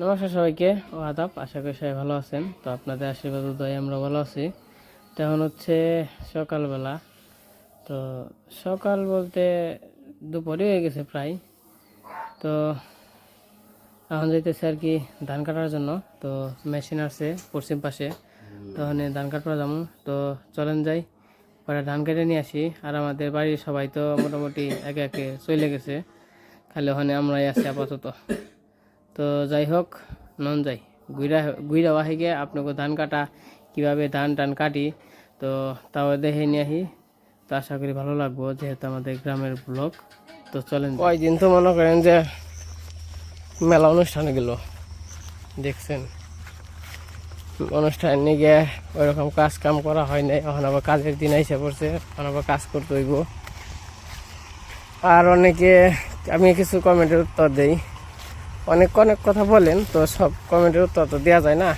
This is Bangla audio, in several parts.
নমস্কার সবাইকে ও আদাব। আশা করি সবাই ভালো আছেন। তো আপনাদের আশীর্বাদ দয়ায় আমরা ভালো আছি। তো এখন হচ্ছে সকালবেলা। তো সকাল বলতে দুপুরই হয়ে গেছে প্রায়। তো এখন যাইতেছে আর কি ধান কাটার জন্য। তো মেশিন আছে পশ্চিম পাশে, তো ওখানে ধান কাটতে যাবো। তো চলেন যাই, পরে ধান কেটে নিয়ে আসি। আর আমাদের বাড়ির সবাই তো মোটামুটি একে একে চলে গেছে, খালি ওখানে আমরাই আছি আপাতত। তো যাই হোক, নন যাই গুইরা গুইরা বাহি গিয়ে আপনাকে ধান কাটা কীভাবে ধান টান কাটি, তো তাও দেখে নিয়ে আসি। তো আশা করি ভালো লাগবো, যেহেতু আমাদের গ্রামের ব্লগ। তো চলেন। কয়দিন তো মনে করেন যে মেলা অনুষ্ঠানে গেল, দেখছেন অনুষ্ঠান নিয়ে গিয়ে ওইরকম কাজ কাম করা হয় নাই। এখন আবার কাজের দিন এসে পড়ছে, এখন আবার কাজ করতে হইব। আর অনেকে, আমি কিছু কমেন্টের উত্তর দেই, অনেক অনেক কথা বলেন, তো সব কমেন্টের উত্তর তো দেওয়া যায় না,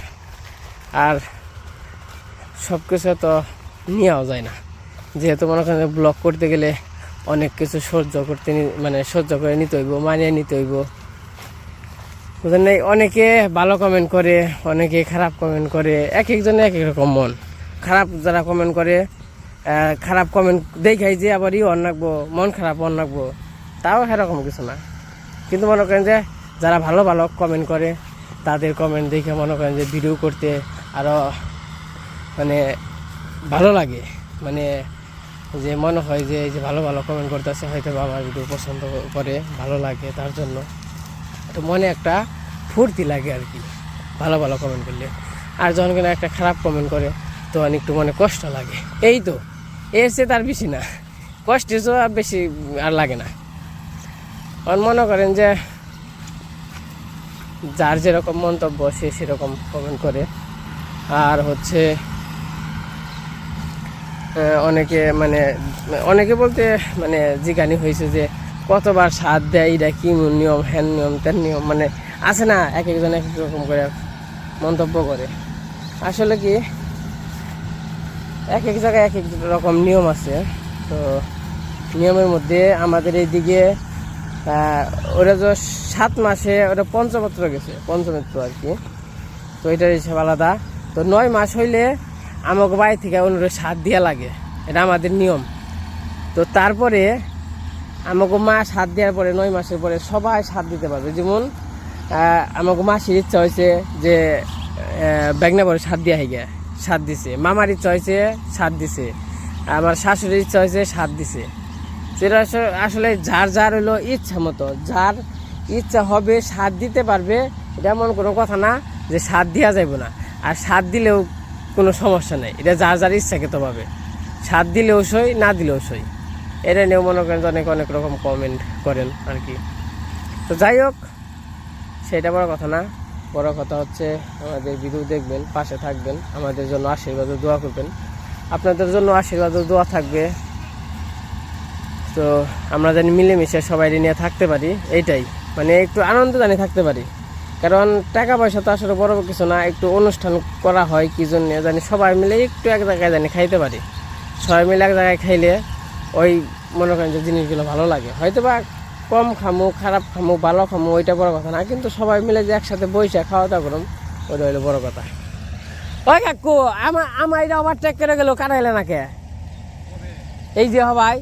আর সব কিছু তো নেওয়াও যায় না। যেহেতু মনে করেন ব্লগ করতে গেলে অনেক কিছু সহ্য করতে, মানে সহ্য করে নিতে হইব, মানিয়ে নিতে হইব, বুঝলেন নাই? অনেকে ভালো কমেন্ট করে, অনেকে খারাপ কমেন্ট করে, এক একজনে এক এক রকম মন। খারাপ যারা কমেন্ট করে, খারাপ কমেন্ট দেখাই যে আবার অন রাখবো, মন খারাপ অন রাখবো, তাও সেরকম কিছু না। কিন্তু মনে করেন যে যারা ভালো ভালো কমেন্ট করে, তাদের কমেন্ট দেখে মনে করেন যে ভিডিও করতে আরও মানে ভালো লাগে। মানে যে মনে হয় যে এই যে ভালো ভালো কমেন্ট করতেছে, হয়তো আমার ভিডিও পছন্দ করে, ভালো লাগে, তার জন্য তো মনে একটা ফুর্তি লাগে আর কি ভালো ভালো কমেন্ট করলে। আর যখন কিনা একটা খারাপ কমেন্ট করে, তখন একটু মনে কষ্ট লাগে। এই তো, এর চেয়ে তার বেশি না, কষ্টের তো আর বেশি আর লাগে না। কারণ মনে করেন যে যার যেরকম মন্তব্য সে সেরকম কমেন্ট করে। আর হচ্ছে অনেকে বলতে মানে জিজ্ঞানি হয়েছে যে কতবার সাথ দেয়, এটা কি নিয়ম, হ্যান নিয়ম তেন নিয়ম, মানে আছে না, এক একজন এক এক রকম করে মন্তব্য করে। আসলে কি, এক এক জায়গায় এক এক রকম নিয়ম আছে। তো নিয়মের মধ্যে আমাদের এইদিকে ওরা যে 7 মাসে ওটা পঞ্চপত্র গেছে, পঞ্চমিত্র আর কি। তো এটার হিসাব আলাদা। তো 9 মাস হইলে আমাকে বাড়ি থেকে অন্য সাথ দেওয়া লাগে, এটা আমাদের নিয়ম। তো তারপরে আমাকে মা সাথ দেওয়ার পরে 9 মাসের পরে সবাই সাথ দিতে পারবে। যেমন আমাকে মাসির ইচ্ছা হয়েছে যে বেগনা পরে সাথ দেওয়া হয়ে গিয়া সাথ দিছে, মামার ইচ্ছা হয়েছে সাথ দিছে, আমার শাশুড়ির ইচ্ছা হয়েছে সাথ দিছে। সেটা আসলে যার যার হলো ইচ্ছা মতো, যার ইচ্ছা হবে সাথ দিতে পারবে, এটা এমন কোনো কথা না যে সাথ দেওয়া যাবে না। আর সাথ দিলেও কোনো সমস্যা নেই, এটা যার যার ইচ্ছাকে তো পাবে, সাথ দিলেও সই, না দিলেও সই। এটা নিয়েও মনে করেন অনেক অনেক রকম কমেন্ট করেন আর কি। তো যাই হোক, সেটা বড় কথা না। বড় কথা হচ্ছে আমাদের ভিডিও দেখবেন, পাশে থাকবেন, আমাদের জন্য আশীর্বাদ ও দোয়া করবেন। আপনাদের জন্য আশীর্বাদ ও দোয়া থাকবে। তো আমরা জানি মিলেমিশে সবাই নিয়ে থাকতে পারি, এইটাই মানে একটু আনন্দ জানি থাকতে পারি। কারণ টাকা পয়সা তো আসলে বড় কিছু না, একটু অনুষ্ঠান করা হয় কি জন্য জানি, সবাই মিলে একটু এক জায়গায় জানি খাইতে পারি। সবাই মিলে এক জায়গায় খাইলে ওই মনে করেন যে জিনিসগুলো ভালো লাগে। হয়তো বা কম খামো, খারাপ খামো, ভালো খামো, ওইটা বড় কথা না, কিন্তু সবাই মিলে যে একসাথে বসে খাওয়া দাওয়া করুন, ওইটা হইলো বড় কথা। ওই কাকু, আমার এটা ওভারটেক করে গেল, কাটাইলে না কে? এই যে হবাই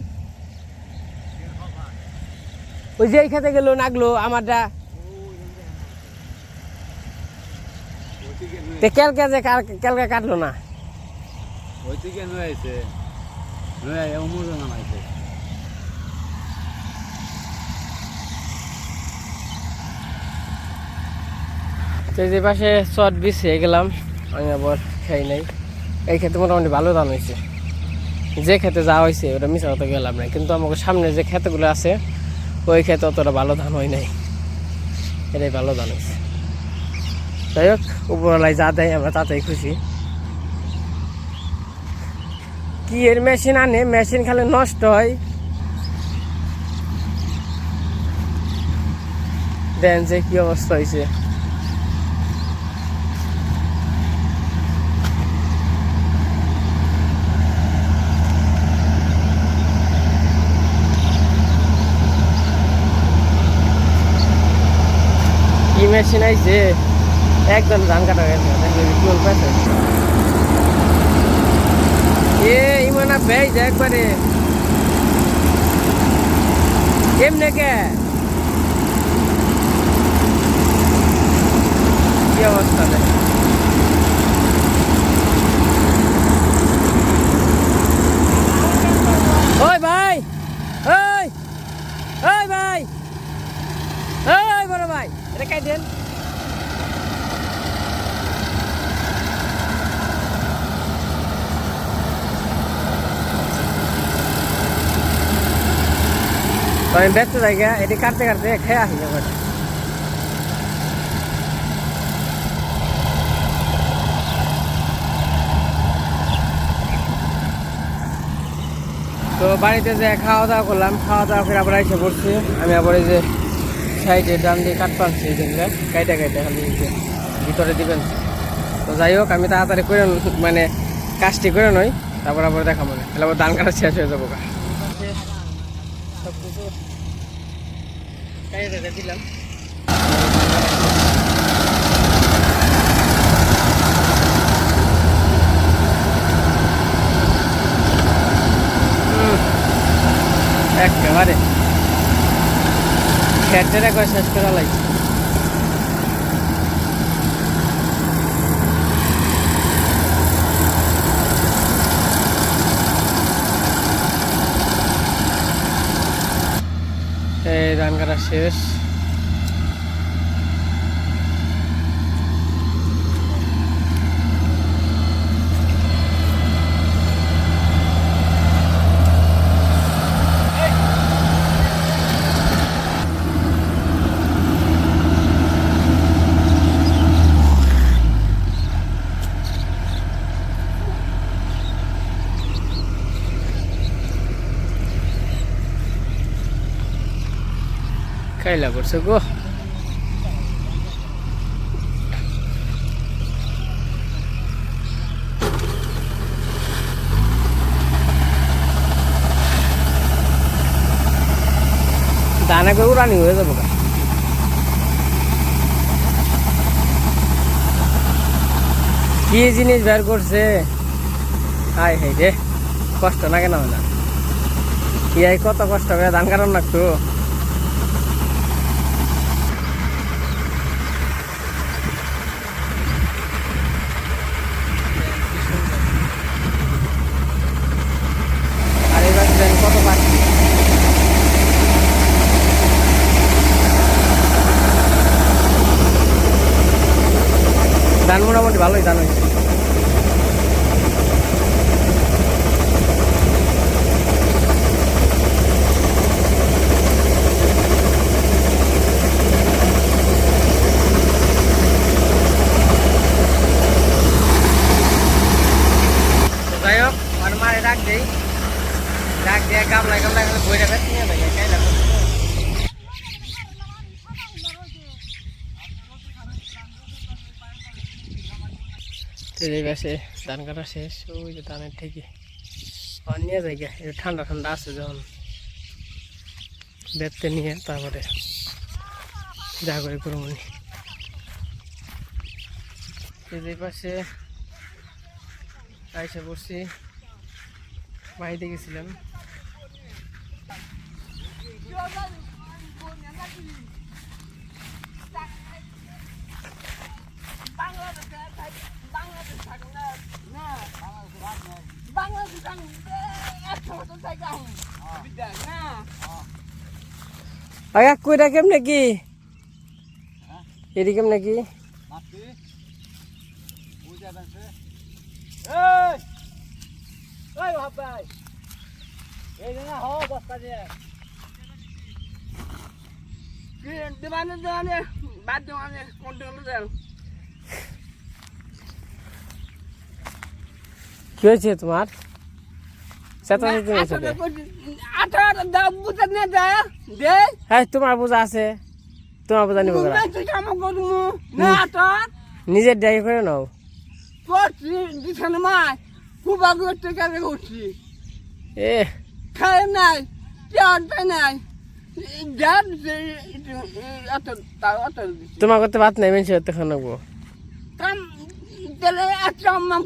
ওই যে এই খেতে গেল নাগলো আমারটা, ক্যালকে যে ক্যালকে কাটলো না। তো যে পাশে চট বিছিয়ে গেলাম, আমি আবার খাই নাই। এই খেতে মোটামুটি ভালো ধান হয়েছে, যে খেতে যাওয়া হয়েছে ওটা মিশা কথা গেলাম না, কিন্তু আমাকে সামনে যে খেতেগুলো আছে ওই খেতে অতটা ভালো ধান হয় নাই, এটাই ভালো ধান হয়েছে। যাই হোক, উপরওয়ালায় যা দেয় আমরা তাতেই খুশি। কি এর মেশিন আনে, মেশিন খালি নষ্ট হয়। দেন যে কি অবস্থা হয়েছে। কি মেশিন আইছে একদম ধান কাটা গেছে কোন পাশে ইমানা বেই যায় একবারে কেমনে কে কি অবস্থা রে ওই ভাই ওই ওই ভাই ওই বড় ভাই এটা কাই দেন আমি ব্যস্ত জায়গা এটি কাটতে কাটতে খেয়ে আসি এবার তো বাড়িতে যে খাওয়া দাওয়া করলাম খাওয়া দাওয়া করে আবার এসে পড়ছি আমি আবার এই যে সাইডে ডান দিয়ে কাট পাচ্ছি দেখলে কাইটা কাইটা খালি ভিতরে দিবেন তো যাই হোক আমি তাড়াতাড়ি করে মানে কাজটি করে নই তারপর আবার দেখা মনে তাহলে আবার ধান কাটা শেষ হয়ে যাবো সব কিছু কাইটা দিলাম একেবারে খেটের একবার শেষ করা লাগছে এই ধান কাটা শেষ খাইলা করছে গো দানা করে উড়ানি হয়ে যাবো কি জিনিস বের করছে হাই হাই রে কষ্ট না কেন না কি কত কষ্ট করে ধান কাটান লাগতো কত বাকি ধান মোটামুটি ভালোই ধান হয়েছে যাই হোক আর মারে ডাক দেই ডাক দিয়ে গামলায় গামলায় বইটা বেশ নিয়ে থাকে খাইলা এই গাছে ধান কাটা শেষ ওই যে ধানের ঠিকই নিয়ে যায় গিয়ে একটু ঠান্ডা ঠান্ডা আছে যখন বেতে নিয়ে তারপরে যা করে করুন এই পাশে আইসা পড়ছি বাড়িতে গেছিলাম কইরা কেমনে কি এরকম নাকি কি হয়েছে তোমার হ্যাঁ তোমার বোঝা আছে তোমার বোঝা নিব নিজের ডাই করে নাও এ খায় নাই পেঁয়াজ নাই তোমার করতে ভাত নেই মেনছে করতে খানাবো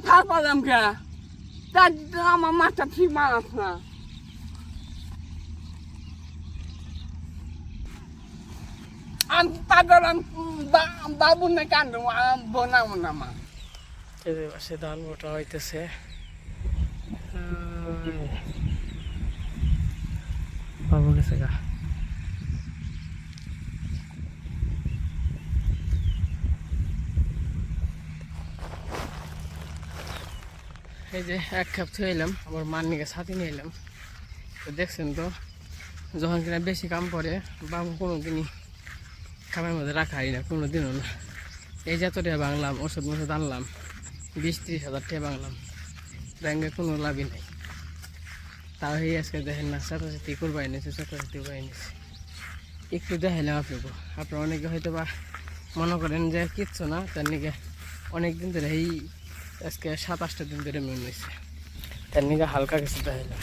খাওয়ালাম কে আমার মাথা ঠিক মারাস না আমি পাগল বাবু না কান্দ বোনাবো না মা এদের পাশে ধান মোটা হইতেছে বাবু গেছে গা এই যে এক কাপ থুয়ে এলাম আমার মার নিকে সাথে নিয়ে এলাম তো দেখছেন তো যখন কিনা বেশি কাম করে বাবু কোনো দিনই কামের মধ্যে রাখাই না কোনো দিনও না এই যত টাকা বাংলাম ওষুধ মষুধ আনলাম 20-30 হাজার টাকা বাংলাম ব্যাংকে কোনো লাভই নেই তাও এই আজকে দেখেন না ছাত্রছাত্রী করবাই নিয়েছে ছাত্রছাত্রী উপায় নিয়েছে একটু দেখাইলাম আপনাকে আপনারা অনেকে হয়তো বা মনে করেন যে কিচ্ছু না তার নিকে অনেক দিন ধরে এই আজকে 7-8 দিন ধরে মনে হয়েছে তার নিকে হালকা কিছু দেখাইলাম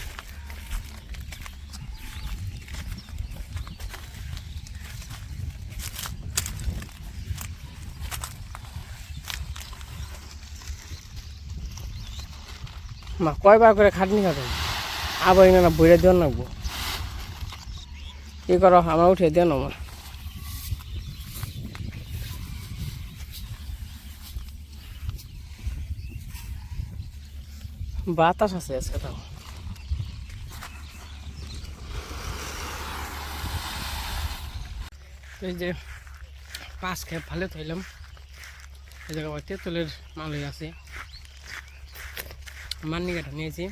মা কয়বার করে খাটনি খাবেন আবার না বইরে দিও নাকবো কি করো আমার উঠে দিও না মা বাতাস আছে আজকে তাও এই যে 5 খেপ ভালো থইলাম এই জায়গা আবার তেঁতুলের মালই আছে মান্নি কাঠা নিয়েছি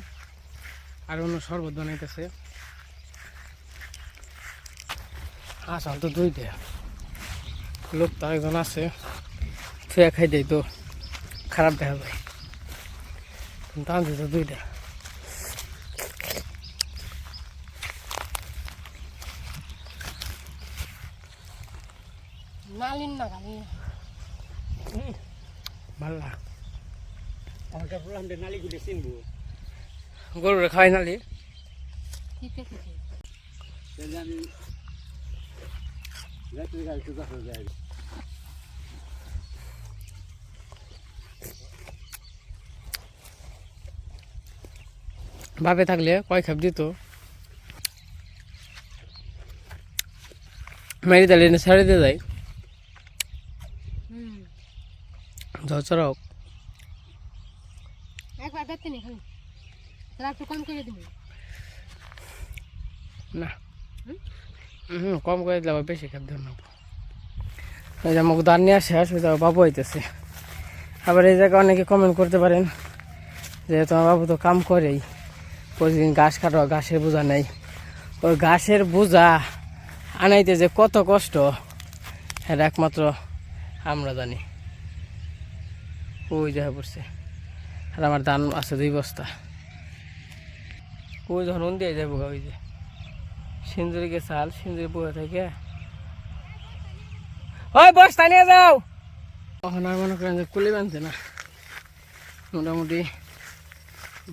আর অন্য শরবত বানাইতেছে আসল তো 2টা লোক তো একজন আছে ছুঁয়া খাই দেয় তো খারাপ দেখা যায় কিন্তু আনছি তো 2টা নালিন না খালি ভালো আমাকে বললাম যে নালিগুলো চিনবো গরুরে খাওয়াই নালি আমি রাত্রি গাড়ি তো দেখা যায় বাপে থাকলে কয় খেপ দিত মেরি তাহলে ছেড়ে দিয়ে যায় ঝরঝরাও একবার দেখতে নি খালি একটু কম করে দিবি না কম করে দিলে আবার বেশি খেপ দেব না এই যে আমাকে দাঁড় নিয়ে শেষ হয়ে যাবে বাবু হইতেছে আবার এই জায়গায় অনেকে কমেন্ট করতে পারেন যে তোমার বাবু তো কাম করেই প্রতিদিন ঘাস কাটো ঘাসের বোঝা নেই ওই ঘাসের বোঝা আনাইতে যে কত কষ্ট হ্যাঁ একমাত্র আমরা জানি ওই জায়গা পড়ছে আর আমার ধান আছে 2 বস্তা ওই যখন দিয়ে যাবো ওই যে সিন্দুরিকে চাল সিন্দুরি বয়ে থেকে ওই বস্তা নিয়ে যাও তখন আর মনে করেন যে কুলি বানছে না মোটামুটি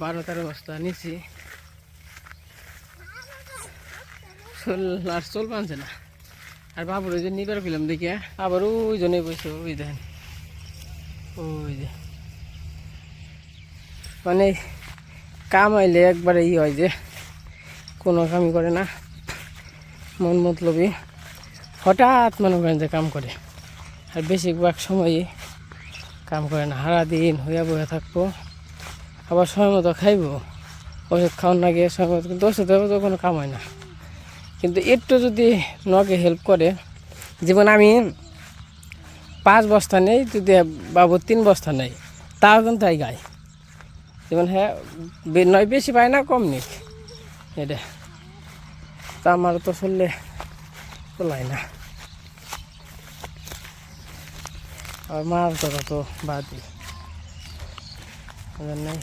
12-13 বস্তা নিছি আর চল বানছে না আর বাবুর ওই যে নিবার ফিলাম দেখে আবার ওই জন্যই বসে ওই দেখেন ওই যে মানে কাম আইলে একবারে হয় যে কোনো কামই করে না মন মতলবই হঠাৎ মনে করেন যে কাম করে আর বেশিরভাগ সময়ই কাম করে না সারাদিন হইয়া বইয়া থাকবো আবার সময় মতো খাইব ওষুধ খাওয়ার না গিয়ে সময় মতো কিন্তু ওষুধ তো কোনো কাম হয় না কিন্তু একটু যদি নকে হেল্প করে যেমন আমি 5 বস্তা নেই যদি বাবু 3 বস্তা নেই তাও কিন্তু তাই গায় যেমন হ্যাঁ নয় বেশি পায় না কম নিক এটা তা আমার তো চললে চলাই না আর মার কথা তো বাদই নাই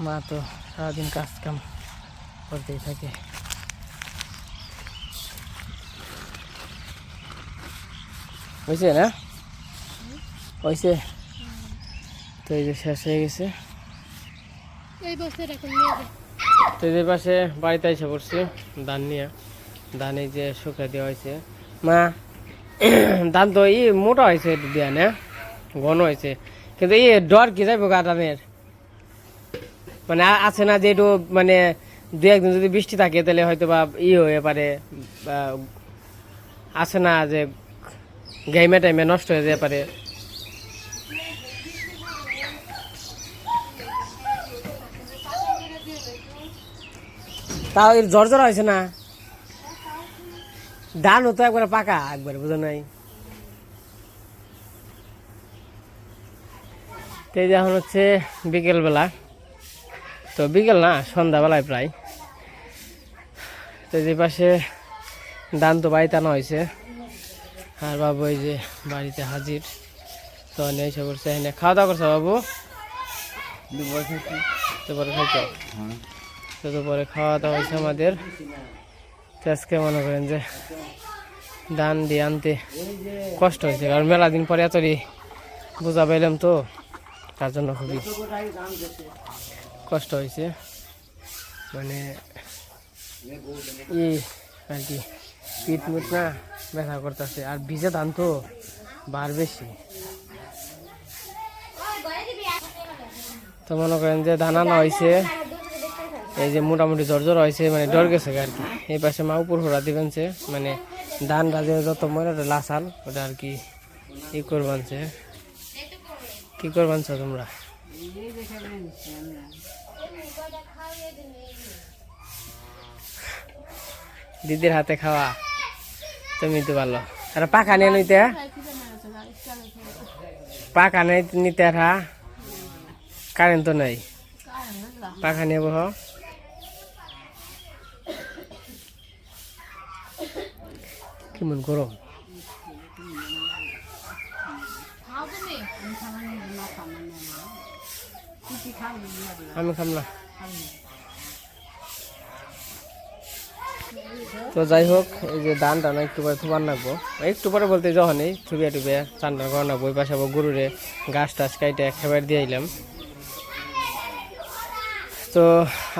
মা তো সারাদিন কাজ কাম করতেই থাকে হয়েছে না হয়েছে তো এই যে শেষ হয়ে গেছে তো এদের পাশে বাড়িতে এসে পড়ছি ধান নিয়ে ধান এই যে শুকা দেওয়া হয়েছে মা ধান তো মোটা হয়েছে একটু দেয়া না ঘন হয়েছে কিন্তু ডর কি যাইব গা ধানের মানে আছে না যে একটু মানে দু একদিন যদি বৃষ্টি থাকে তাহলে হয়তো বা হয়ে পারে বা আছে না যে গাইমে টাইমে নষ্ট হয়ে যেতে পারে তাও এর জ্বর হয়েছে না ধান হতো একবার পাকা একবার বুঝো নাই তো এই যে এখন হচ্ছে বিকেলবেলা তো বিকেল না সন্ধ্যাবেলায় প্রায় তো যে পাশে ধান তো বাড়িতে আনা হয়েছে আর বাবু এই যে বাড়িতে হাজির তো এসে করছে এখানে খাওয়া দাওয়া করছে বাবু দুপুরে খাইছো তো দুপুরে খাওয়া দাওয়া হয়েছে আমাদের তো আজকে মনে করেন যে ধান দিয়ে আনতে কষ্ট হয়েছে কারণ মেলা দিন পরে এতই বোঝা পাইলাম তো তার জন্য খুবই কষ্ট হয়েছে মানে আর কি পিঠ মুঠ না ব্যথা করতেছে আর ভিজে ধান তো বার বেশি তো মনে করেন যে ধান আনা হয়েছে এই যে মোটামুটি জ্বর হয়েছে মানে ডর গেছে আর কি এই পাশে মা উপর ঘোরা দিবেনছে মানে ধান রাজে যত ময়লাটা লাসাল ওটা আর কি করবানছে কি করবানছ তোমরা দিদির হাতে খাওয়া তুমি তো ভালো আর পাখা নিয়ে নিতে পাখা নিতে কারেন্ট তো নাই পাখা নিয়ে বহ কেমন গরম আমি খাম না তো যাই হোক এই যে ধান টানা একটু পরে থুবার নাকবো একটু পরে বলতে যখনই থুবিয়া টুবিয়া চান টান করা নাকবো ওই পাশে গরুরে গাছ টাছ কাইটে খাবার দিয়ে এলাম তো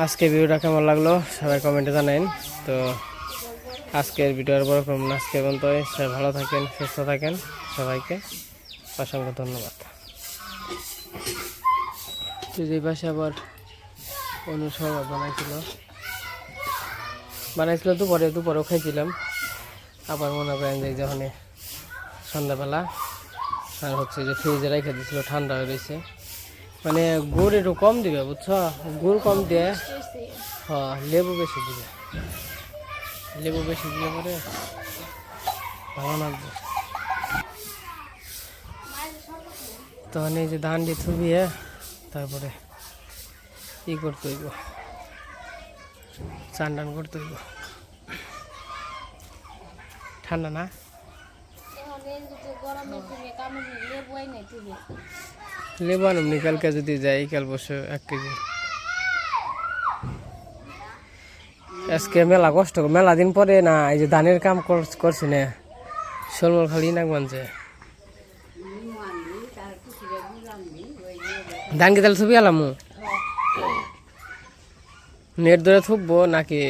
আজকে ভিডিওটা কেমন লাগলো সবাই কমেন্টে জানাইন তো আজকের ভিডিওর বড় কম আজকে পর্যন্ত সবাই ভালো থাকেন সুস্থ থাকেন সবাইকে অসংখ্য ধন্যবাদ তো যে পাশে আবার অনুসরণ বানাইছিল দুপুরেও খাইছিলাম আবার মনে করেন যে যখন সন্ধ্যাবেলা আর হচ্ছে যে ফ্রিজে রেখে দিয়েছিল ঠান্ডা হয়ে রয়েছে মানে গুড় একটু কম দিবে বুঝছো গুড় কম দিয়ে হ্যাঁ লেবু বেশি দিলে পরে ভালো লাগবে তখন এই যে ধান দিয়ে থুবিয়ে তারপরে করতে হইব চান টান করতে হইব ঠান্ডা না লেবু আনুমনি কালকে যদি যাই কাল বসে 1 কেজি আজকে মেলা কষ্ট মেলা দিন পরে না এই যে ধানের কাম করছি না শোলমল খালি নাক মানছে ধান কি তাহলে ছবি আলাম নেট ধরে থুববো নাকি